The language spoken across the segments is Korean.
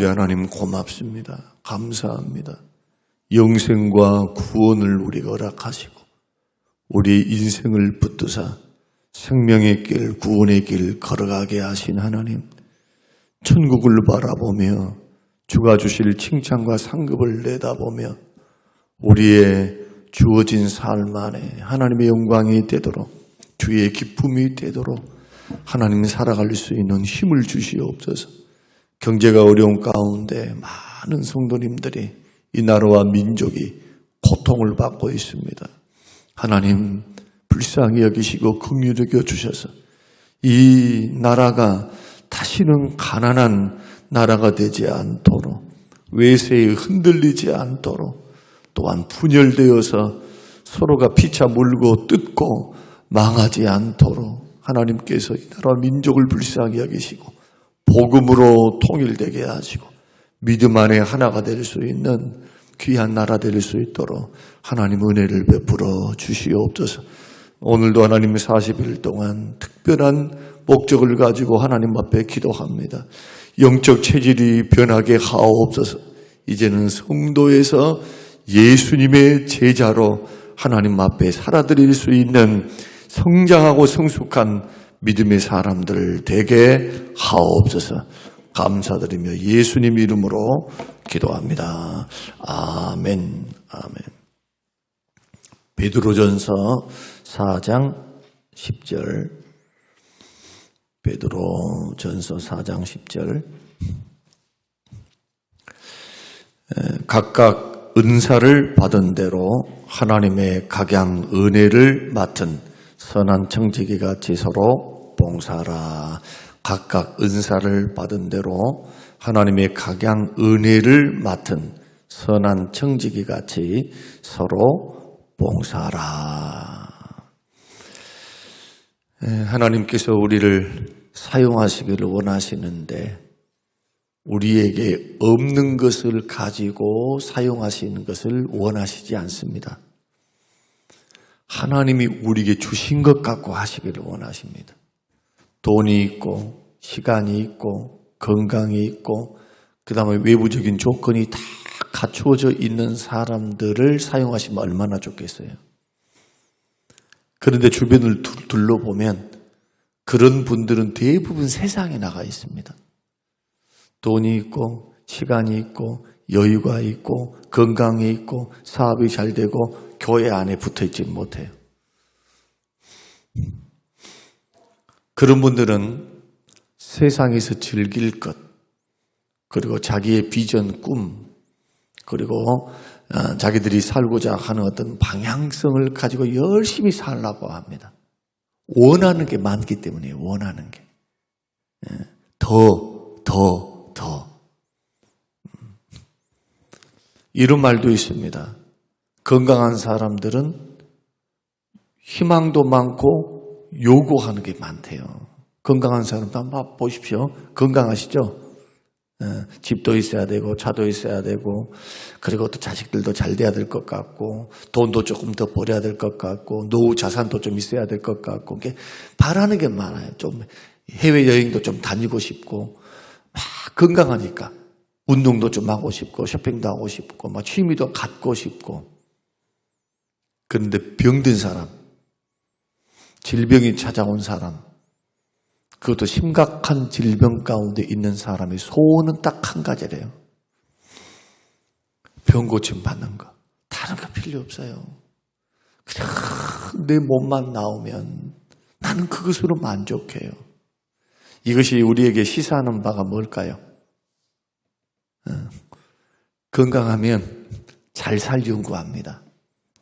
우리 하나님 고맙습니다. 감사합니다. 영생과 구원을 우리가 허락하시고 우리의 인생을 붙드사 생명의 길, 구원의 길 걸어가게 하신 하나님, 천국을 바라보며 주가 주실 칭찬과 상급을 내다보며 우리의 주어진 삶 안에 하나님의 영광이 되도록, 주의 기쁨이 되도록 하나님 살아갈 수 있는 힘을 주시옵소서. 경제가 어려운 가운데 많은 성도님들이 이 나라와 민족이 고통을 받고 있습니다. 하나님 불쌍히 여기시고 긍휼히 여겨주셔서 이 나라가 다시는 가난한 나라가 되지 않도록, 외세에 흔들리지 않도록, 또한 분열되어서 서로가 피차 물고 뜯고 망하지 않도록 하나님께서 이 나라 민족을 불쌍히 여기시고 복음으로 통일되게 하시고 믿음 안에 하나가 될 수 있는 귀한 나라 될 수 있도록 하나님 은혜를 베풀어 주시옵소서. 오늘도 하나님 40일 동안 특별한 목적을 가지고 하나님 앞에 기도합니다. 영적 체질이 변하게 하옵소서. 이제는 성도에서 예수님의 제자로 하나님 앞에 살아드릴 수 있는 성장하고 성숙한 믿음의 사람들 되게 하옵소서. 감사드리며 예수님 이름으로 기도합니다. 아멘. 아멘. 베드로전서 4장 10절. 베드로전서 4장 10절. 각각 은사를 받은 대로 하나님의 각양 은혜를 맡은 선한 청지기 같이 서로 봉사하라. 각각 은사를 받은 대로 하나님의 각양 은혜를 맡은 선한 청지기 같이 서로 봉사하라. 하나님께서 우리를 사용하시기를 원하시는데 우리에게 없는 것을 가지고 사용하시는 것을 원하시지 않습니다. 하나님이 우리에게 주신 것 갖고 하시기를 원하십니다. 돈이 있고 시간이 있고 건강이 있고 그 다음에 외부적인 조건이 다 갖추어져 있는 사람들을 사용하시면 얼마나 좋겠어요. 그런데 주변을 둘러보면 그런 분들은 대부분 세상에 나가 있습니다. 돈이 있고 시간이 있고 여유가 있고 건강이 있고 사업이 잘 되고 교회 안에 붙어있지 못해요. 그런 분들은 세상에서 즐길 것, 그리고 자기의 비전, 꿈, 그리고 자기들이 살고자 하는 어떤 방향성을 가지고 열심히 살라고 합니다. 원하는 게 많기 때문에 원하는 게. 더. 이런 말도 있습니다. 건강한 사람들은 희망도 많고 요구하는 게 많대요. 건강한 사람도 한번 보십시오. 건강하시죠? 집도 있어야 되고 차도 있어야 되고 그리고 또 자식들도 잘 돼야 될 것 같고 돈도 조금 더 벌어야 될 것 같고 노후 자산도 좀 있어야 될 것 같고 바라는 게 많아요. 좀 해외여행도 좀 다니고 싶고 막 건강하니까 운동도 좀 하고 싶고 쇼핑도 하고 싶고 막 취미도 갖고 싶고. 그런데 병든 사람, 질병이 찾아온 사람, 그것도 심각한 질병 가운데 있는 사람의 소원은 딱 한 가지래요. 병 고침 받는 거. 다른 거 필요 없어요. 그냥 내 몸만 나오면 나는 그것으로 만족해요. 이것이 우리에게 시사하는 바가 뭘까요? 건강하면 잘 살 연구합니다.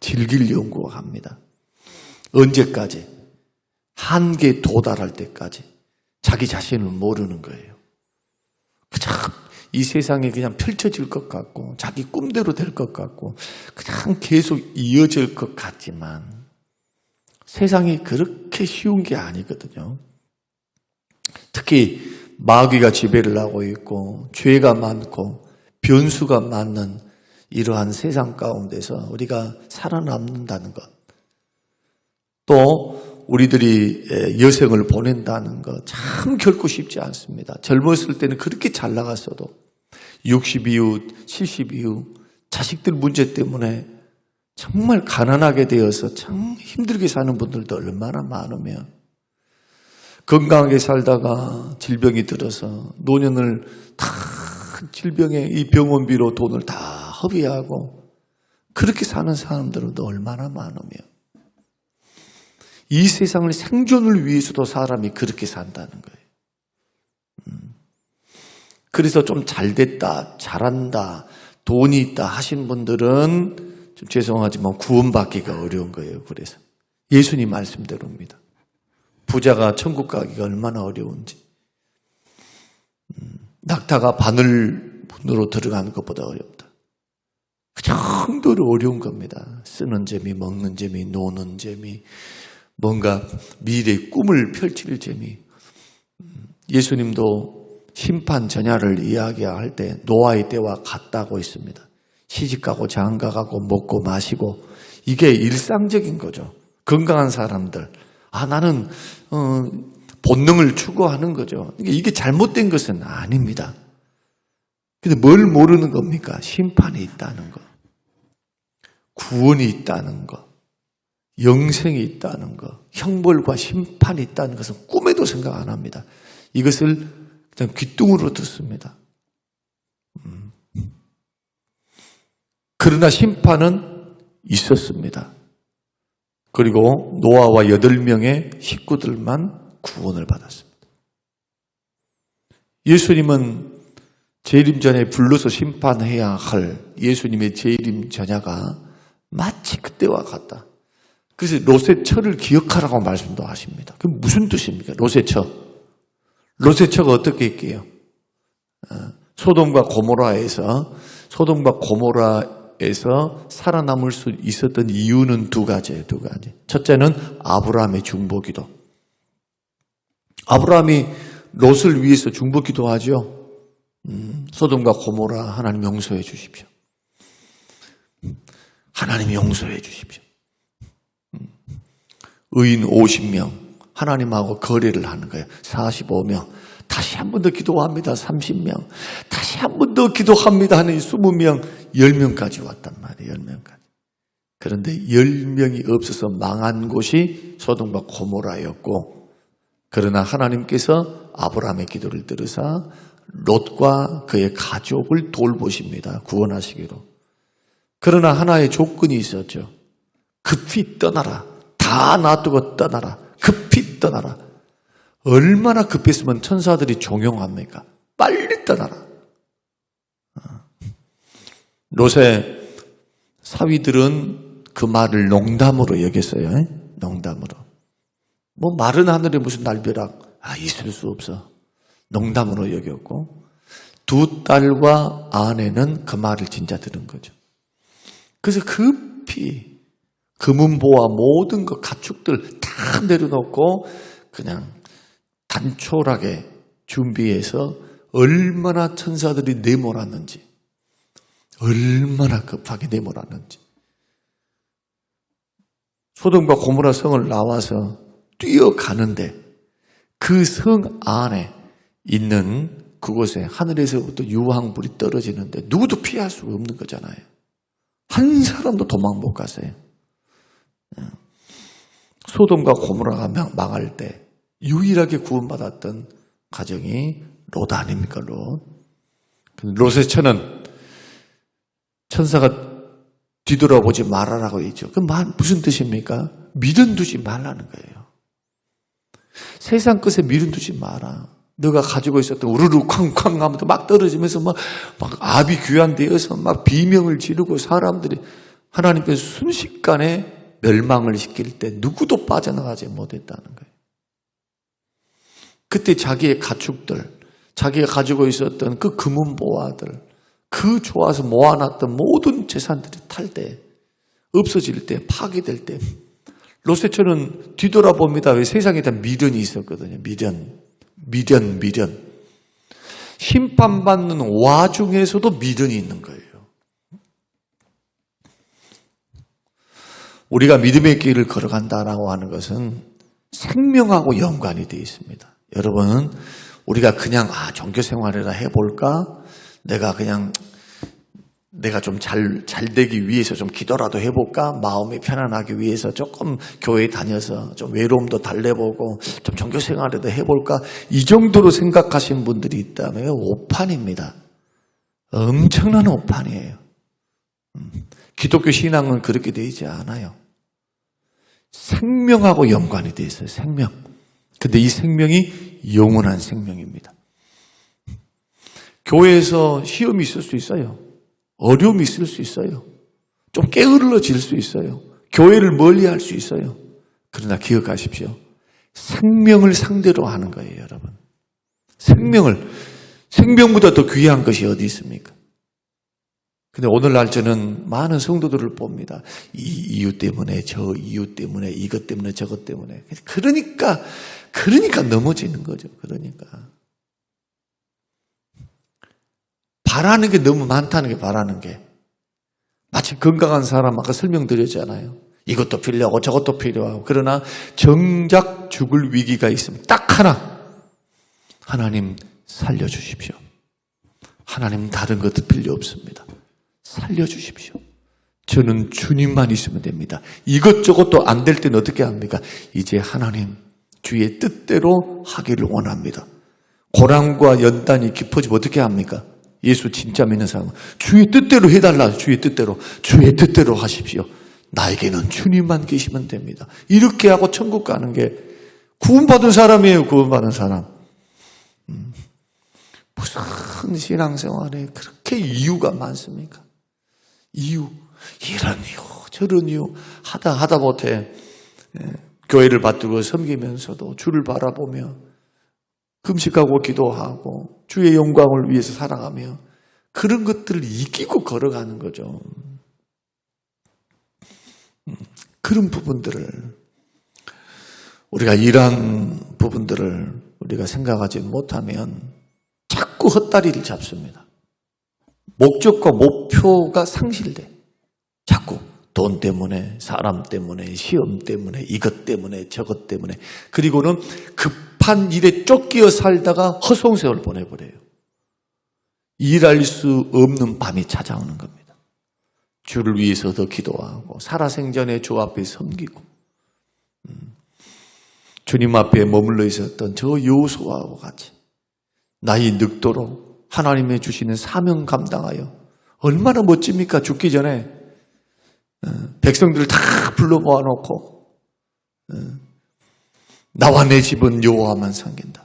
즐길 연구합니다. 언제까지? 한계에 도달할 때까지. 자기 자신을 모르는 거예요. 그냥 이 세상에 그냥 펼쳐질 것 같고 자기 꿈대로 될 것 같고 그냥 계속 이어질 것 같지만 세상이 그렇게 쉬운 게 아니거든요. 특히 마귀가 지배를 하고 있고 죄가 많고 변수가 많은 이러한 세상 가운데서 우리가 살아남는다는 것, 또 우리들이 여생을 보낸다는 것 참 결코 쉽지 않습니다. 젊었을 때는 그렇게 잘 나갔어도 60 이후, 70 이후 자식들 문제 때문에 정말 가난하게 되어서 참 힘들게 사는 분들도 얼마나 많으며, 건강하게 살다가 질병이 들어서 노년을 다 질병에 이 병원비로 돈을 다 허비하고 그렇게 사는 사람들도 얼마나 많으며, 이 세상을 생존을 위해서도 사람이 그렇게 산다는 거예요. 그래서 좀 잘됐다, 잘한다, 돈이 있다 하신 분들은 좀 죄송하지만 구원받기가 어려운 거예요. 그래서 예수님 말씀대로입니다. 부자가 천국 가기가 얼마나 어려운지. 낙타가 바늘문으로 들어가는 것보다 어렵다. 그 정도로 어려운 겁니다. 쓰는 재미, 먹는 재미, 노는 재미, 뭔가 미래의 꿈을 펼칠 재미. 예수님도 심판 전야를 이야기할 때 노아의 때와 같다고 했습니다. 시집가고 장가가고 먹고 마시고, 이게 일상적인 거죠. 건강한 사람들, 나는 본능을 추구하는 거죠. 이게 잘못된 것은 아닙니다. 근데 뭘 모르는 겁니까? 심판이 있다는 거, 구원이 있다는 거, 영생이 있다는 거, 형벌과 심판이 있다는 것은 꿈에도 생각 안 합니다. 이것을 그냥 귓등으로 듣습니다. 그러나 심판은 있었습니다. 그리고 노아와 8명의 식구들만 구원을 받았습니다. 예수님은 재림 전에 불러서 심판해야 할 예수님의 재림 전야가 마치 그때와 같다. 그래서 롯의 처를 기억하라고 말씀도 하십니다. 그게 무슨 뜻입니까? 롯의 처. 롯의 처가 어떻게 했게요? 소돔과 고모라에서 살아남을 수 있었던 이유는 두 가지예요. 두 가지. 첫째는 아브라함의 중보기도. 아브라함이 롯을 위해서 중보기도하죠. 소돔과 고모라 하나님 용서해 주십시오. 하나님 용서해 주십시오. 의인 50명 하나님하고 거래를 하는 거예요. 45명 다시 한 번 더 기도합니다. 30명 다시 한 번 더 기도합니다 하는 20명 10명까지 왔단 말이에요. 10명까지. 그런데 10명이 없어서 망한 곳이 소돔과 고모라였고, 그러나 하나님께서 아브라함의 기도를 들으사 롯과 그의 가족을 돌보십니다. 구원하시기로. 그러나 하나의 조건이 있었죠. 급히 떠나라. 다 놔두고 떠나라. 급히 떠나라. 얼마나 급했으면 천사들이 종용합니까? 빨리 떠나라. 롯의 사위들은 그 말을 농담으로 여겼어요. 농담으로. 뭐 마른 하늘에 무슨 날벼락 있을 수 없어. 농담으로 여겼고, 두 딸과 아내는 그 말을 진짜 들은 거죠. 그래서 급히 금은보와 모든 그 가축들 다 내려놓고 그냥 단촐하게 준비해서 얼마나 천사들이 내몰았는지, 얼마나 급하게 내몰았는지. 소돔과 고모라 성을 나와서 뛰어가는데 그 성 안에 있는 그곳에 하늘에서부터 유황불이 떨어지는데 누구도 피할 수가 없는 거잖아요. 한 사람도 도망 못 갔어요. 소돔과 고모라가 망할 때 유일하게 구원받았던 가정이 롯 아닙니까? 롯의 처는 천사가 뒤돌아보지 말아라고 했죠. 그 말 무슨 뜻입니까? 미련 두지 말라는 거예요. 세상 것에 미련 두지 마라. 너가 가지고 있었던 우르르 쾅쾅 하면서 막 떨어지면서 막 압이 귀환되어서 막 비명을 지르고 사람들이 하나님께서 순식간에 멸망을 시킬 때 누구도 빠져나가지 못했다는 거예요. 그때 자기의 가축들, 자기가 가지고 있었던 그 금은보화들, 그 좋아서 모아놨던 모든 재산들이 탈 때, 없어질 때, 파괴될 때, 롯의 처는 뒤돌아봅니다. 왜? 세상에 다 미련이 있었거든요. 미련. 심판받는 와중에서도 미련이 있는 거예요. 우리가 믿음의 길을 걸어간다라고 하는 것은 생명하고 연관이 되어 있습니다. 여러분, 우리가 그냥 종교 생활이라 해볼까? 내가 좀 잘 되기 위해서 좀 기도라도 해볼까? 마음이 편안하기 위해서 조금 교회 다녀서 좀 외로움도 달래보고 좀 종교 생활에도 해볼까? 이 정도로 생각하신 분들이 있다면 오판입니다. 엄청난 오판이에요. 기독교 신앙은 그렇게 되지 않아요. 생명하고 연관이 되어 있어요. 생명. 근데 이 생명이 영원한 생명입니다. 교회에서 시험이 있을 수 있어요. 어려움이 있을 수 있어요. 좀 게을러질 수 있어요. 교회를 멀리할 수 있어요. 그러나 기억하십시오. 생명을 상대로 하는 거예요, 여러분. 생명보다 더 귀한 것이 어디 있습니까? 근데 오늘날 저는 많은 성도들을 봅니다. 이 이유 때문에, 저 이유 때문에, 이것 때문에, 저것 때문에. 그러니까 넘어지는 거죠. 그러니까. 바라는 게 너무 많다는 게 바라는 게. 마치 건강한 사람 아까 설명드렸잖아요. 이것도 필요하고 저것도 필요하고. 그러나 정작 죽을 위기가 있으면 딱 하나. 하나님 살려주십시오. 하나님 다른 것도 필요 없습니다. 살려주십시오. 저는 주님만 있으면 됩니다. 이것저것도 안 될 때는 어떻게 합니까? 이제 하나님 주의 뜻대로 하기를 원합니다. 고난과 연단이 깊어지면 어떻게 합니까? 예수 진짜 믿는 사람은 주의 뜻대로 해달라. 주의 뜻대로 하십시오. 나에게는 주님만 계시면 됩니다. 이렇게 하고 천국 가는 게 구원받은 사람이에요. 구원받은 사람. 무슨 신앙생활에 그렇게 이유가 많습니까? 이런 이유 저런 이유 하다 못해 교회를 받들고 섬기면서도 주를 바라보며 금식하고 기도하고 주의 영광을 위해서 살아가며 그런 것들을 이기고 걸어가는 거죠. 그런 부분들을 우리가 이러한 부분들을 우리가 생각하지 못하면 자꾸 헛다리를 잡습니다. 목적과 목표가 상실돼. 자꾸 돈 때문에, 사람 때문에, 시험 때문에, 이것 때문에, 저것 때문에. 그리고는 급한 일에 쫓기어 살다가 허송세월 보내버려요. 일할 수 없는 밤이 찾아오는 겁니다. 주를 위해서 더 기도하고 살아생전에 주 앞에 섬기고 주님 앞에 머물러 있었던 저 여호수아와 같이 나이 늙도록 하나님의 주시는 사명 감당하여 얼마나 멋집니까? 죽기 전에 백성들을 다 불러 모아놓고 나와 내 집은 여호와만 섬긴다.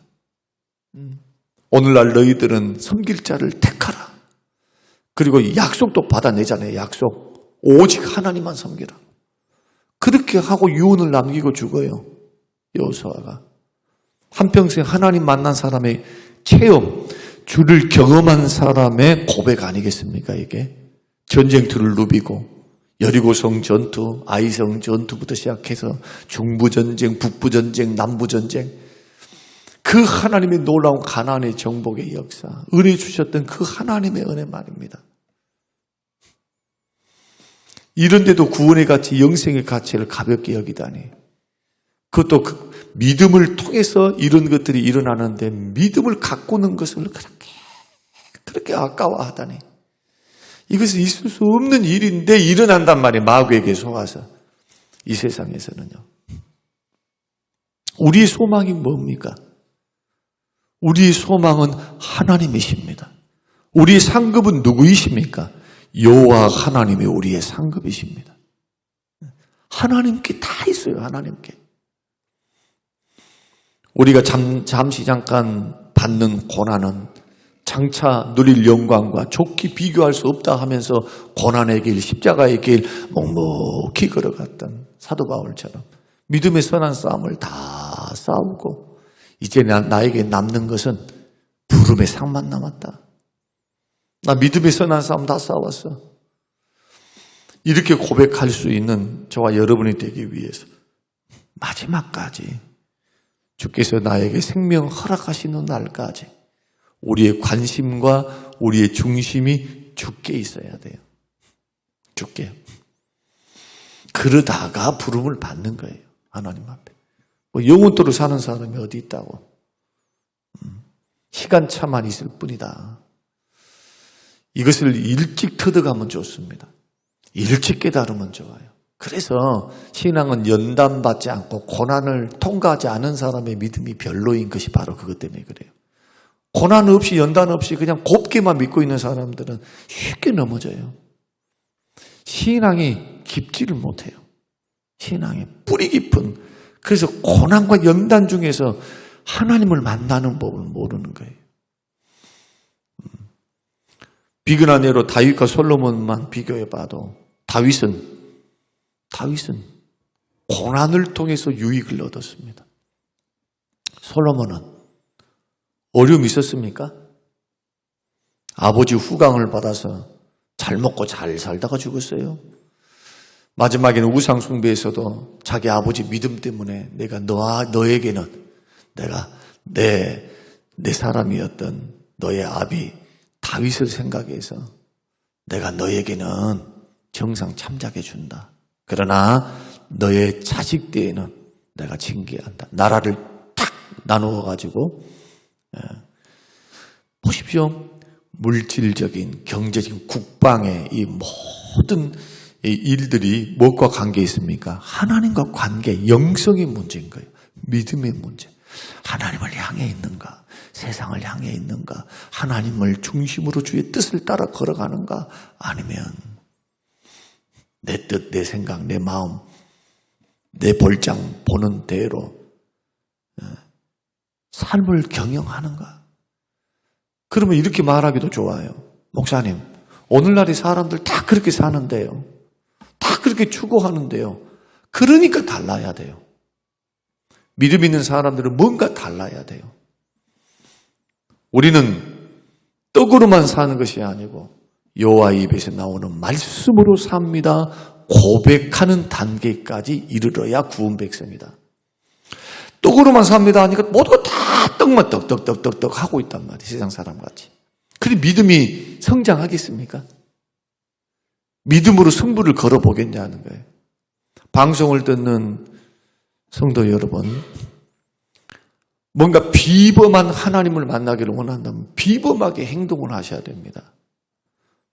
오늘날 너희들은 섬길 자를 택하라. 그리고 약속도 받아내잖아요. 약속. 오직 하나님만 섬기라. 그렇게 하고 유언을 남기고 죽어요. 여호수아가. 한평생 하나님 만난 사람의 체험, 주를 경험한 사람의 고백 아니겠습니까? 이게 전쟁터를 누비고 여리고성 전투, 아이성 전투부터 시작해서 중부전쟁, 북부전쟁, 남부전쟁 그 하나님의 놀라운 가나안의 정복의 역사, 은혜 주셨던 그 하나님의 은혜 말입니다. 이런데도 구원의 가치, 영생의 가치를 가볍게 여기다니. 그것도 그 믿음을 통해서 이런 것들이 일어나는데 믿음을 가꾸는 것을 그렇게 아까워하다니. 이것은 있을 수 없는 일인데 일어난단 말이에요. 마귀에게 속아서. 이 세상에서는요. 우리의 소망이 뭡니까? 우리의 소망은 하나님이십니다. 우리의 상급은 누구이십니까? 여호와 하나님이 우리의 상급이십니다. 하나님께 다 있어요. 하나님께. 우리가 잠시 잠깐 받는 고난은 장차 누릴 영광과 좋게 비교할 수 없다 하면서 고난의 길, 십자가의 길 묵묵히 걸어갔던 사도 바울처럼 믿음의 선한 싸움을 다 싸우고 이제 나에게 남는 것은 부름의 상만 남았다. 나 믿음의 선한 싸움 다 싸웠어. 이렇게 고백할 수 있는 저와 여러분이 되기 위해서 마지막까지 주께서 나에게 생명 허락하시는 날까지 우리의 관심과 우리의 중심이 주께 있어야 돼요. 주께. 그러다가 부름을 받는 거예요. 하나님 앞에. 뭐 영원토록 사는 사람이 어디 있다고. 시간차만 있을 뿐이다. 이것을 일찍 터득하면 좋습니다. 일찍 깨달으면 좋아요. 그래서 신앙은 연단받지 않고 고난을 통과하지 않은 사람의 믿음이 별로인 것이 바로 그것 때문에 그래요. 고난 없이 연단 없이 그냥 곱게만 믿고 있는 사람들은 쉽게 넘어져요. 신앙이 깊지를 못해요. 신앙이 뿌리 깊은, 그래서 고난과 연단 중에서 하나님을 만나는 법을 모르는 거예요. 비근한 예로 다윗과 솔로몬만 비교해봐도 다윗은 고난을 통해서 유익을 얻었습니다. 솔로몬은 어려움이 있었습니까? 아버지 후광을 받아서 잘 먹고 잘 살다가 죽었어요. 마지막에는 우상 숭배에서도 자기 아버지 믿음 때문에 내가 너에게는 내가 내 사람이었던 너의 아비 다윗을 생각해서 내가 너에게는 정상 참작해 준다. 그러나 너의 자식 때에는 내가 징계한다. 나라를 탁 나누어 가지고 보십시오. 물질적인 경제적인 국방의 이 모든 일들이 무엇과 관계 있습니까? 하나님과 관계, 영성의 문제인 거예요. 믿음의 문제. 하나님을 향해 있는가? 세상을 향해 있는가? 하나님을 중심으로 주의 뜻을 따라 걸어가는가? 아니면 내 뜻, 내 생각, 내 마음, 내 볼장 보는 대로 삶을 경영하는가? 그러면 이렇게 말하기도 좋아요. 목사님, 오늘날의 사람들 다 그렇게 사는데요. 다 그렇게 추구하는데요. 그러니까 달라야 돼요. 믿음 있는 사람들은 뭔가 달라야 돼요. 우리는 떡으로만 사는 것이 아니고 여호와 입에서 나오는 말씀으로 삽니다. 고백하는 단계까지 이르러야 구원 백성이다. 떡으로만 삽니다 하니까 모두가 다 떡만 떡떡떡떡떡 하고 있단 말이에요. 세상 사람같이. 그래 믿음이 성장하겠습니까? 믿음으로 승부를 걸어보겠냐는 거예요. 방송을 듣는 성도 여러분, 뭔가 비범한 하나님을 만나기를 원한다면 비범하게 행동을 하셔야 됩니다.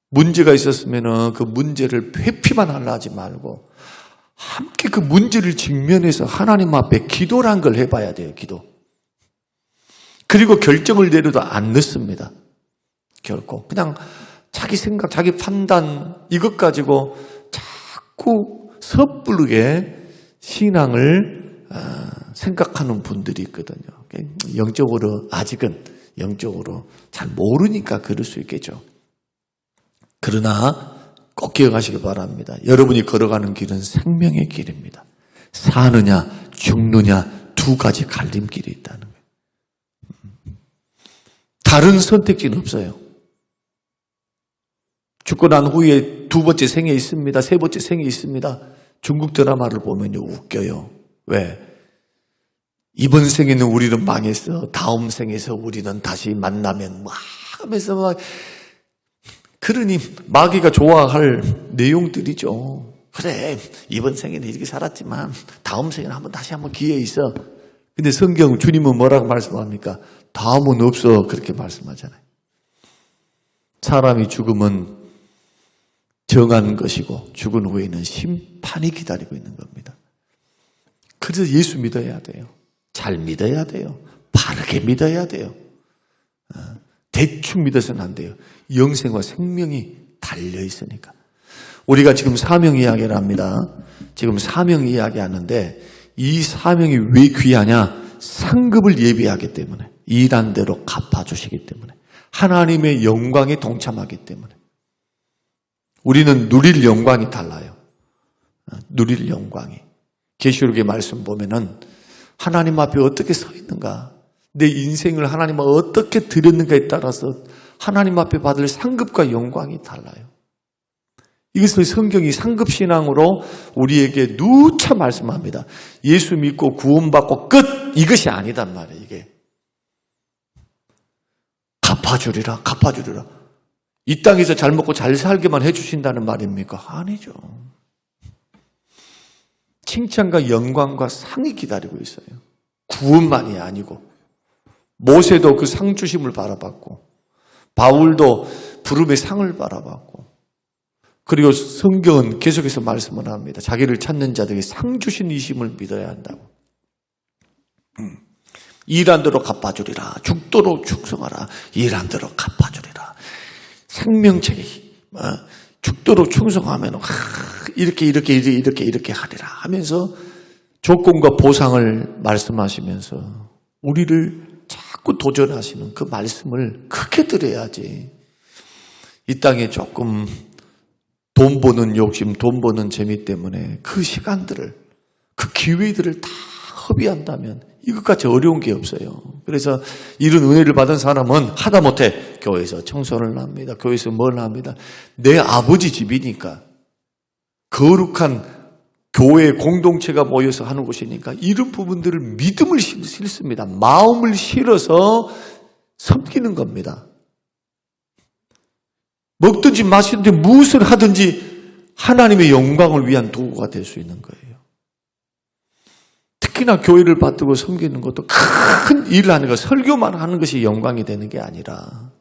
문제가 있었으면 그 문제를 회피만 하려 하지 말고 함께 그 문제를 직면해서 하나님 앞에 기도란 걸 해봐야 돼요. 기도. 그리고 결정을 내려도 안 늦습니다. 결코. 그냥 자기 생각, 자기 판단 이것 가지고 자꾸 섣부르게 신앙을 생각하는 분들이 있거든요. 영적으로 아직은 영적으로 잘 모르니까 그럴 수 있겠죠. 그러나 꼭 기억하시기 바랍니다. 여러분이 걸어가는 길은 생명의 길입니다. 사느냐 죽느냐 두 가지 갈림길이 있다는 거예요. 다른 선택지는 없어요. 죽고 난 후에 두 번째 생에 있습니다. 세 번째 생에 있습니다. 중국 드라마를 보면요 웃겨요. 왜? 이번 생에는 우리는 망했어. 다음 생에서 우리는 다시 만나면 막 하면서 막 그러니 마귀가 좋아할 내용들이죠. 그래 이번 생에는 이렇게 살았지만 다음 생에는 다시 한번 기회 있어. 근데 성경 주님은 뭐라고 말씀합니까? 다음은 없어 그렇게 말씀하잖아요. 사람이 죽으면 정한 것이고 죽은 후에는 심판이 기다리고 있는 겁니다. 그래서 예수 믿어야 돼요. 잘 믿어야 돼요. 바르게 믿어야 돼요. 대충 믿어서는 안 돼요. 영생과 생명이 달려있으니까. 우리가 지금 사명 이야기를 합니다. 지금 사명 이야기하는데 이 사명이 왜 귀하냐? 상급을 예비하기 때문에, 일한 대로 갚아주시기 때문에, 하나님의 영광에 동참하기 때문에. 우리는 누릴 영광이 달라요. 누릴 영광이. 계시록의 말씀 보면은 하나님 앞에 어떻게 서 있는가, 내 인생을 하나님 앞에 어떻게 드렸는가에 따라서 하나님 앞에 받을 상급과 영광이 달라요. 이것을 성경이 상급신앙으로 우리에게 누차 말씀합니다. 예수 믿고 구원받고 끝! 이것이 아니단 말이에요. 이게 갚아주리라 갚아주리라. 이 땅에서 잘 먹고 잘 살게만 해주신다는 말입니까? 아니죠. 칭찬과 영광과 상이 기다리고 있어요. 구원만이 아니고. 모세도 그 상 주심을 바라봤고, 바울도 부름의 상을 바라봤고, 그리고 성경은 계속해서 말씀을 합니다. 자기를 찾는 자들에게 상 주신 이심을 믿어야 한다고. 일한 대로 갚아주리라. 죽도록 충성하라. 일한 대로 갚아주리라. 생명책이 죽도록 충성하면 이렇게 하리라 하면서 조건과 보상을 말씀하시면서 우리를 자꾸 도전하시는 그 말씀을 크게 들어야지. 이 땅에 조금 돈 버는 욕심, 돈 버는 재미 때문에 그 시간들을, 그 기회들을 다 허비한다면 이것같이 어려운 게 없어요. 그래서 이런 은혜를 받은 사람은 하다못해 교회에서 청소를 합니다. 교회에서 뭘 합니다. 내 아버지 집이니까, 거룩한 교회 공동체가 모여서 하는 곳이니까 이런 부분들을 믿음을 실습니다. 마음을 실어서 섬기는 겁니다. 먹든지 마시든지 무엇을 하든지 하나님의 영광을 위한 도구가 될 수 있는 거예요. 특히나 교회를 받들고 섬기는 것도 큰 일을 하는 것, 설교만 하는 것이 영광이 되는 게 아니라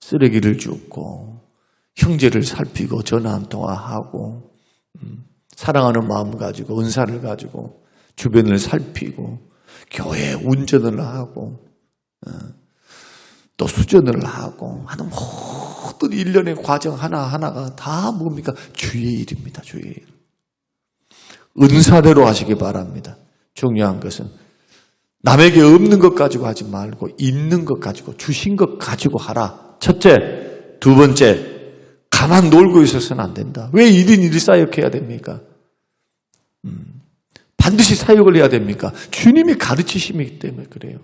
쓰레기를 줍고 형제를 살피고 전화 한 통화하고 사랑하는 마음 가지고 은사를 가지고 주변을 살피고 교회 운전을 하고 또 수전을 하고 하는 모든 일련의 과정 하나하나가 다 뭡니까? 주의 일입니다. 주의 일. 은사대로 하시기 바랍니다. 중요한 것은 남에게 없는 것 가지고 하지 말고 있는 것 가지고 주신 것 가지고 하라. 첫째. 두 번째, 가만 놀고 있어서는 안 된다. 왜 1인 1사역 해야 됩니까? 반드시 사역을 해야 됩니까? 주님이 가르치심이기 때문에 그래요.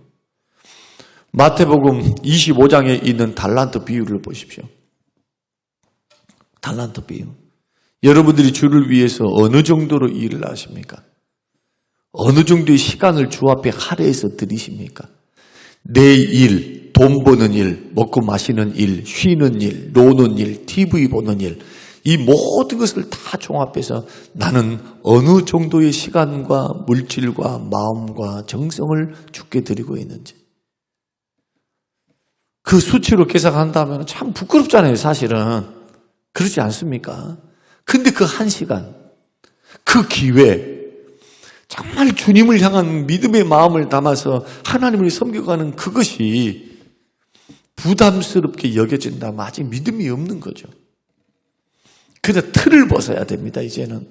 마태복음 25장에 있는 달란트 비유를 보십시오. 달란트 비유. 여러분들이 주를 위해서 어느 정도로 일을 하십니까? 어느 정도의 시간을 주 앞에 할애해서 드리십니까? 내 일, 돈 버는 일, 먹고 마시는 일, 쉬는 일, 노는 일, TV 보는 일, 이 모든 것을 다 종합해서 나는 어느 정도의 시간과 물질과 마음과 정성을 주께 드리고 있는지. 그 수치로 계산한다면 참 부끄럽잖아요, 사실은. 그렇지 않습니까? 근데 그 한 시간, 그 기회, 정말 주님을 향한 믿음의 마음을 담아서 하나님을 섬겨가는 그것이 부담스럽게 여겨진다면 아직 믿음이 없는 거죠. 그래서 틀을 벗어야 됩니다, 이제는.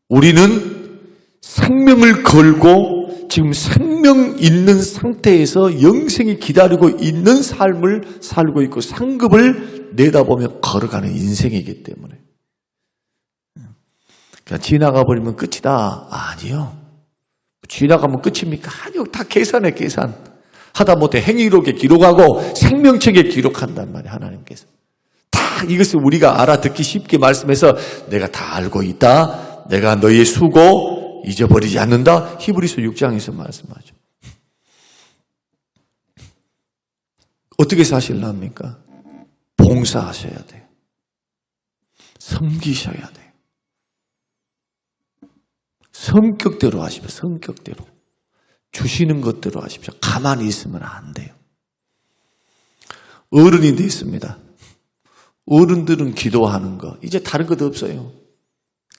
우리는 생명을 걸고 지금 생명 있는 상태에서 영생이 기다리고 있는 삶을 살고 있고 상급을 내다보며 걸어가는 인생이기 때문에. 그냥 지나가 버리면 끝이다. 아니요. 지나가면 끝입니까? 아니요. 다 계산해, 계산. 하다못해 행위록에 기록하고 생명책에 기록한단 말이에요, 하나님께서. 다 이것을 우리가 알아듣기 쉽게 말씀해서 내가 다 알고 있다. 내가 너의 수고 잊어버리지 않는다. 히브리서 6장에서 말씀하죠. 어떻게 사실랍니까? 봉사하셔야 돼요. 섬기셔야 돼요. 성격대로 하십시오. 성격대로. 주시는 것대로 하십시오. 가만히 있으면 안 돼요. 어른이 됐습니다. 어른들은 기도하는 거. 이제 다른 것도 없어요.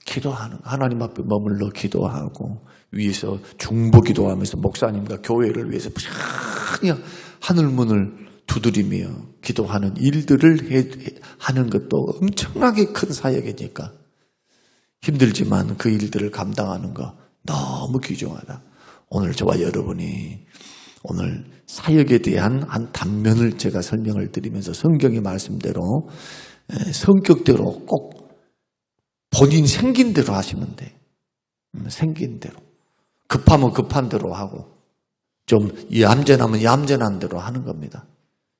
기도하는 거. 하나님 앞에 머물러 기도하고 위에서 중보 기도하면서 목사님과 교회를 위해서 부지런히 하늘문을 두드리며 기도하는 일들을 하는 것도 엄청나게 큰 사역이니까 힘들지만 그 일들을 감당하는 거 너무 귀중하다. 오늘 저와 여러분이 오늘 사역에 대한 한 단면을 제가 설명을 드리면서 성경의 말씀대로 성격대로 꼭 본인 생긴 대로 하시면 돼. 생긴 대로. 급하면 급한 대로 하고 좀 얌전하면 얌전한 대로 하는 겁니다.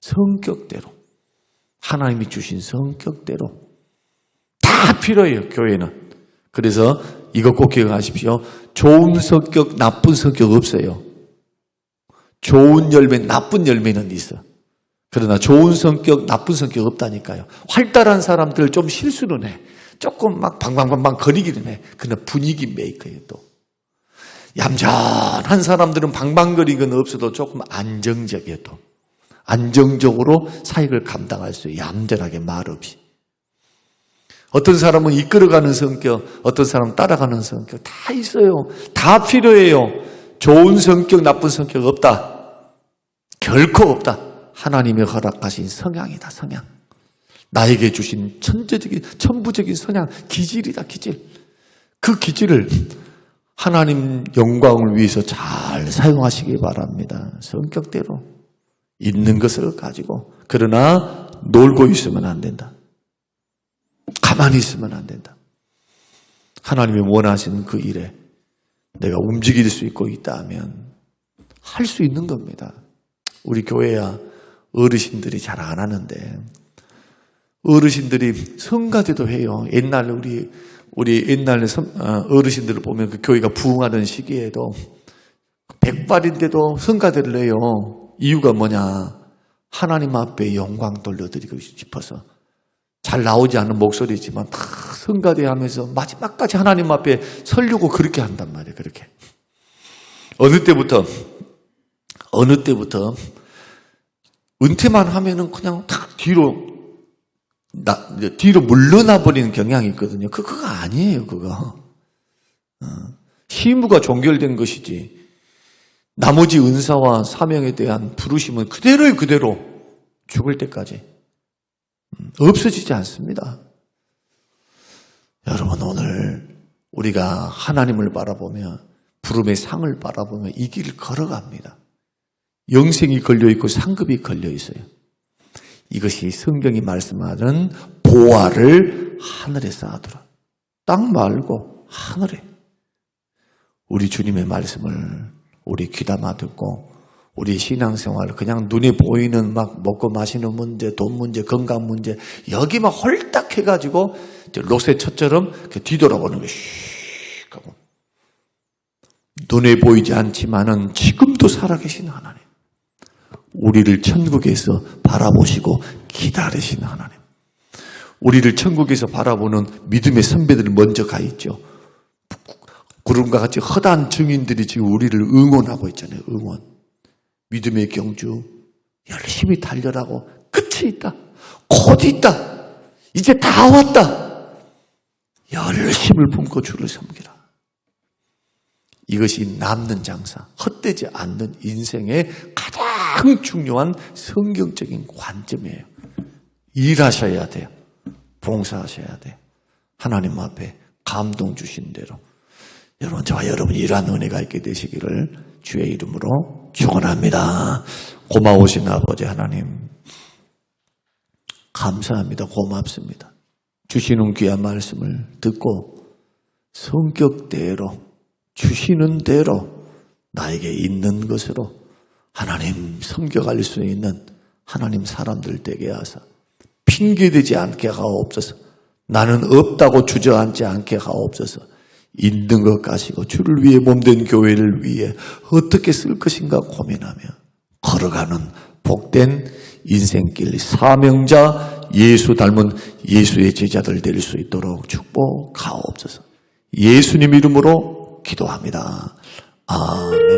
성격대로. 하나님이 주신 성격대로. 다 필요해요, 교회는. 그래서 이거 꼭 기억하십시오. 좋은 성격, 나쁜 성격 없어요. 좋은 열매, 나쁜 열매는 있어. 그러나 좋은 성격, 나쁜 성격 없다니까요. 활달한 사람들 좀 실수는 해. 조금 막 방방방방 거리기는 해. 그러나 분위기 메이커예요, 또. 얌전한 사람들은 방방거리는 건 없어도 조금 안정적이에요, 또. 안정적으로 사역을 감당할 수 있어요. 얌전하게 말 없이. 어떤 사람은 이끌어가는 성격, 어떤 사람은 따라가는 성격 다 있어요. 다 필요해요. 좋은 성격, 나쁜 성격 없다. 결코 없다. 하나님이 허락하신 성향이다, 성향. 나에게 주신 천부적인 성향, 기질이다, 기질. 그 기질을 하나님 영광을 위해서 잘 사용하시기 바랍니다. 성격대로 있는 것을 가지고. 그러나 놀고 있으면 안 된다. 가만히 있으면 안 된다. 하나님이 원하시는 그 일에 내가 움직일 수 있고 있다면 할 수 있는 겁니다. 우리 교회야 어르신들이 잘 안 하는데 어르신들이 성가대도 해요. 옛날 우리 옛날 어르신들을 보면 그 교회가 부흥하던 시기에도 백발인데도 성가대를 해요. 이유가 뭐냐? 하나님 앞에 영광 돌려드리고 싶어서. 잘 나오지 않는 목소리지만 다 성가대하면서 마지막까지 하나님 앞에 서려고 그렇게 한단 말이에요. 그렇게. 어느 때부터 은퇴만 하면은 그냥 탁 뒤로 물러나 버리는 경향이 있거든요. 그거 아니에요, 그거. 힘무가 종결된 것이지. 나머지 은사와 사명에 대한 부르심은 그대로예요, 그대로. 죽을 때까지. 없어지지 않습니다. 여러분, 오늘 우리가 하나님을 바라보며 부름의 상을 바라보며 이 길을 걸어갑니다. 영생이 걸려있고 상급이 걸려있어요. 이것이 성경이 말씀하는 보화를 하늘에 쌓아두라. 땅 말고 하늘에. 우리 주님의 말씀을 우리 귀담아 듣고 우리 신앙생활을 그냥 눈에 보이는 막 먹고 마시는 문제, 돈 문제, 건강 문제 여기만 홀딱 해가지고 롯의 처처럼 뒤돌아보는 거예요. 슉 하고. 눈에 보이지 않지만은 지금도 살아계신 하나님. 우리를 천국에서 바라보시고 기다리시는 하나님. 우리를 천국에서 바라보는 믿음의 선배들이 먼저 가 있죠. 구름과 같이 허다한 증인들이 지금 우리를 응원하고 있잖아요. 응원. 믿음의 경주. 열심히 달려라고. 끝이 있다. 곧 있다. 이제 다 왔다. 열심을 품고 주를 섬기라. 이것이 남는 장사, 헛되지 않는 인생의 가장 중요한 성경적인 관점이에요. 일하셔야 돼요. 봉사하셔야 돼요. 하나님 앞에 감동 주신 대로. 여러분, 저와 여러분이 이러한 은혜가 있게 되시기를 주의 이름으로 축원합니다. 고마우신 아버지 하나님, 감사합니다. 고맙습니다. 주시는 귀한 말씀을 듣고 성격대로 주시는 대로 나에게 있는 것으로 하나님 섬겨갈 수 있는 하나님 사람들 되게 하사 핑계대지 않게 하옵소서. 나는 없다고 주저앉지 않게 하옵소서. 있는 것 가지고 주를 위해 몸된 교회를 위해 어떻게 쓸 것인가 고민하며 걸어가는 복된 인생길 사명자 예수 닮은 예수의 제자들 될 수 있도록 축복하옵소서. 예수님 이름으로 기도합니다. 아멘.